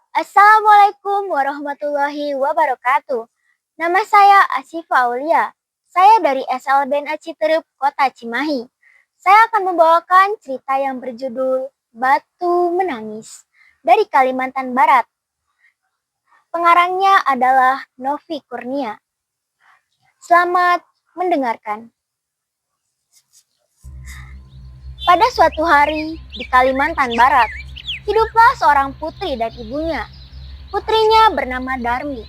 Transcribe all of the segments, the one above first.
Assalamualaikum warahmatullahi wabarakatuh. Nama saya Asifa Aulia. Saya dari SLBNA Citerup, Kota Cimahi. Saya akan membawakan cerita yang berjudul Batu Menangis dari Kalimantan Barat. Pengarangnya adalah Novi Kurnia. Selamat mendengarkan. Pada suatu hari di Kalimantan Barat, hiduplah seorang putri dan ibunya. Putrinya bernama Darmi.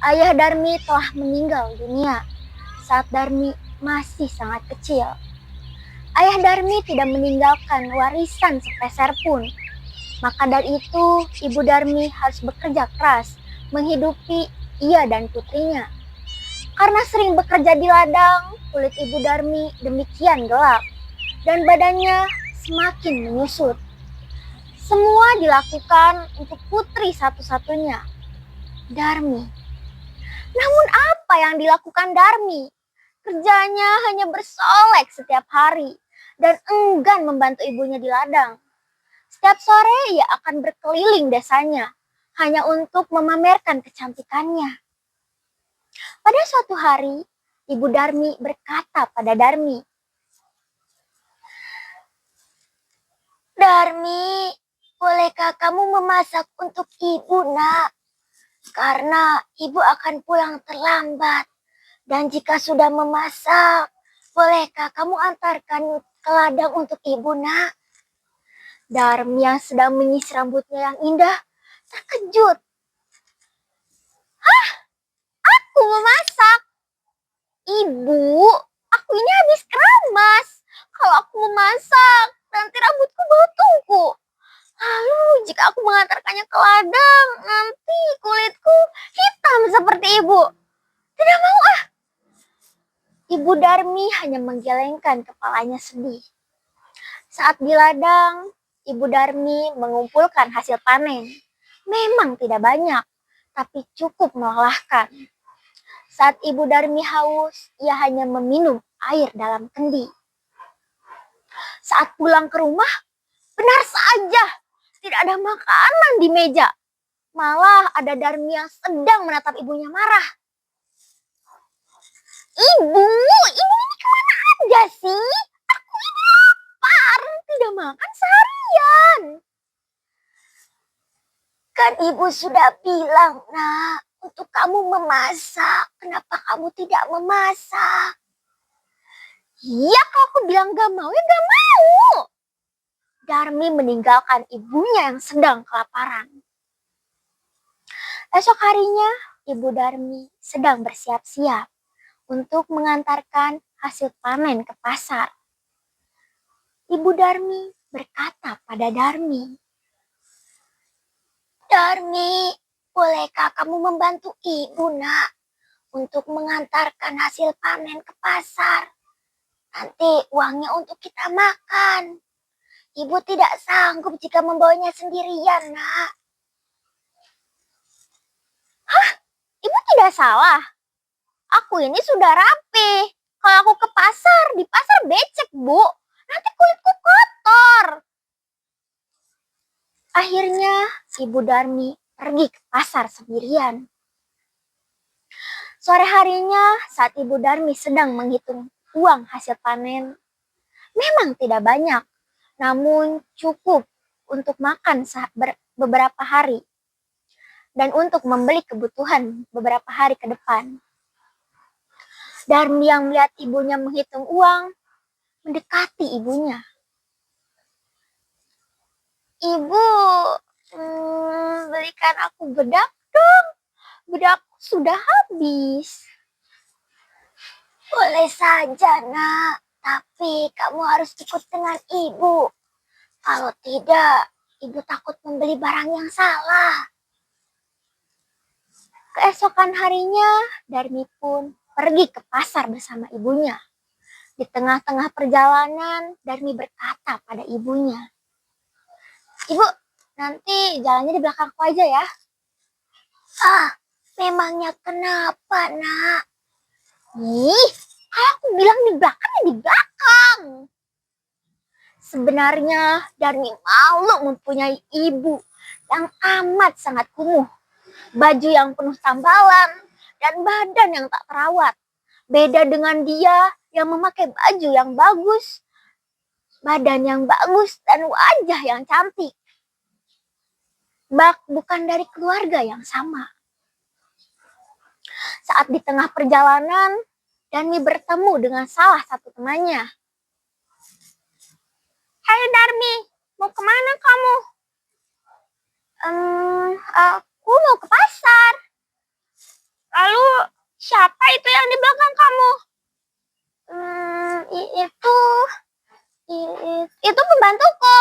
Ayah Darmi telah meninggal dunia saat Darmi masih sangat kecil. Ayah Darmi tidak meninggalkan warisan sepeser pun. Maka dari itu, ibu Darmi harus bekerja keras menghidupi ia dan putrinya. Karena sering bekerja di ladang, kulit ibu Darmi demikian gelap dan badannya semakin menyusut. Semua dilakukan untuk putri satu-satunya, Darmi. Namun apa yang dilakukan Darmi? Kerjanya hanya bersolek setiap hari dan enggan membantu ibunya di ladang. Setiap sore ia akan berkeliling desanya hanya untuk memamerkan kecantikannya. Pada suatu hari, ibu Darmi berkata pada Darmi, "Darmi, bolehkah kamu memasak untuk ibu, nak? Karena ibu akan pulang terlambat. Dan jika sudah memasak, bolehkah kamu antarkan ke ladang untuk ibu, nak?" Darmi yang sedang menyisir rambutnya yang indah terkejut. "Hah? Aku memasak? Ibu, aku ini habis keramas. Kalau aku memasak, nanti rambutku bau tungku. Lalu jika aku mengantarkannya ke ladang, nanti kulitku hitam seperti ibu. Tidak mau ah." Ibu Darmi hanya menggelengkan kepalanya sedih. Saat di ladang, ibu Darmi mengumpulkan hasil panen. Memang tidak banyak, tapi cukup melelahkan. Saat ibu Darmi haus, ia hanya meminum air dalam kendi. Saat pulang ke rumah, benar saja tidak ada makanan di meja. Malah ada Darmi yang sedang menatap ibunya marah. Ibu ini kemana aja sih? Aku ini lapar, tidak makan seharian." "Kan ibu sudah bilang, nak, untuk kamu memasak. Kenapa kamu tidak memasak?" "Iya, kalau aku bilang gak mau, ya gak mau." Darmi meninggalkan ibunya yang sedang kelaparan. Esok harinya, ibu Darmi sedang bersiap-siap untuk mengantarkan hasil panen ke pasar. Ibu Darmi berkata pada Darmi, "Darmi, bolehkah kamu membantu ibu, nak, untuk mengantarkan hasil panen ke pasar? Nanti uangnya untuk kita makan. Ibu tidak sanggup jika membawanya sendirian, nak." "Hah? Ibu tidak salah. Aku ini sudah rapi. Kalau aku ke pasar, di pasar becek, Bu. Nanti kulitku kotor." Akhirnya, ibu Darmi pergi ke pasar sendirian. Sore harinya, saat ibu Darmi sedang menghitung uang hasil panen, memang tidak banyak, namun cukup untuk makan beberapa hari dan untuk membeli kebutuhan beberapa hari ke depan. Darmi yang melihat ibunya menghitung uang, mendekati ibunya. "Ibu, belikan aku bedak dong. Bedakku sudah habis." "Boleh saja, nak. Tapi kamu harus ikut dengan ibu. Kalau tidak, ibu takut membeli barang yang salah." Keesokan harinya, Darmi pun pergi ke pasar bersama ibunya. Di tengah-tengah perjalanan, Darmi berkata pada ibunya, "Ibu, nanti jalannya di belakangku aja ya." "Ah, memangnya kenapa, nak?" "Ih, kalau aku bilang di belakang ya di belakang." Sebenarnya Darmi malu mempunyai ibu yang amat sangat kumuh, baju yang penuh tambalan, dan badan yang tak terawat. Beda dengan dia yang memakai baju yang bagus, badan yang bagus, dan wajah yang cantik. Bukan dari keluarga yang sama. Saat di tengah perjalanan, Darmi bertemu dengan salah satu temannya. "Hai Darmi, mau kemana kamu?" Aku mau ke pasar." "Lalu siapa itu yang di belakang kamu?" Itu pembantuku."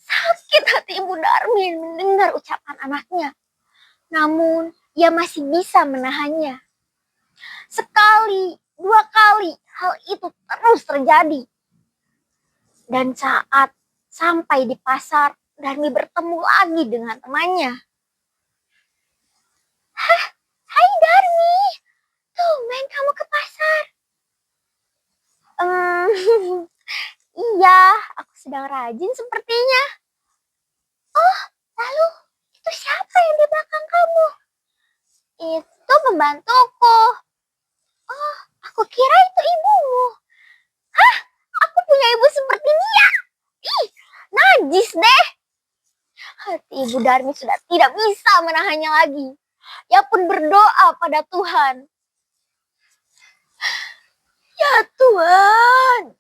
Sakit hati Ibu Darmi mendengar ucapan anaknya. Namun, ia masih bisa menahannya. Sekali, dua kali, hal itu terus terjadi. Dan saat sampai di pasar, Darmi bertemu lagi dengan temannya. "Hai Darmi, tumben kamu ke pasar." "Iya, aku sedang rajin sepertinya." "Oh, lalu itu siapa yang di belakang kamu?" "Itu pembantuku." "Oh, aku kira itu ibumu." "Hah? Aku punya ibu seperti dia? Ih, najis deh." Hati Ibu Darmi sudah tidak bisa menahannya lagi. Ia pun berdoa pada Tuhan. "Ya Tuhan,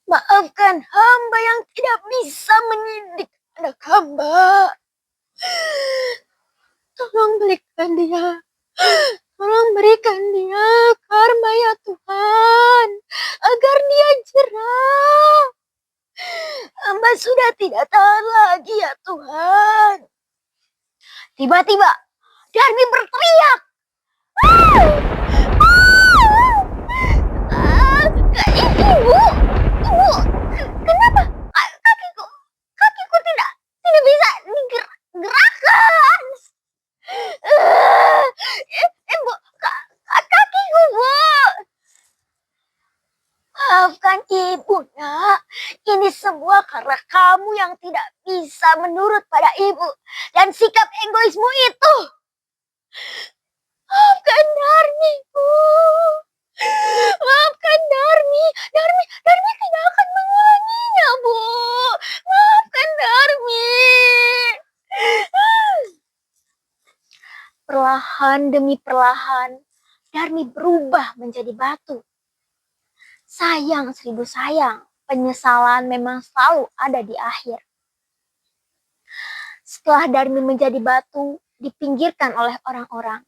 maafkan hamba yang tidak bisa mendidik anak hamba. Tolong berikan dia karma ya Tuhan, agar dia jerah. Hamba sudah tidak tahan lagi ya Tuhan." Tiba-tiba Darmi berteriak. Ibu, kenapa kakiku tidak bisa digerakkan. Ibu, kakiku, Bu. "Maafkan ibu, nak. Ini semua karena kamu yang tidak bisa menurut pada ibu dan sikap egoismu itu. Maafkan Darmi, Bu. Maafkan Darmi. Darmi tidak akan mengulanginya, Bu. Maafkan Darmi." Perlahan demi perlahan, Darmi berubah menjadi batu. Sayang seribu sayang, penyesalan memang selalu ada di akhir. Setelah Darmi menjadi batu, dipinggirkan oleh orang-orang,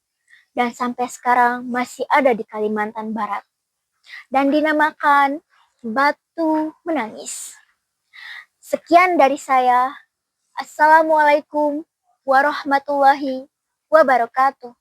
dan sampai sekarang masih ada di Kalimantan Barat, dan dinamakan Batu Menangis. Sekian dari saya. Assalamualaikum warahmatullahi wabarakatuh.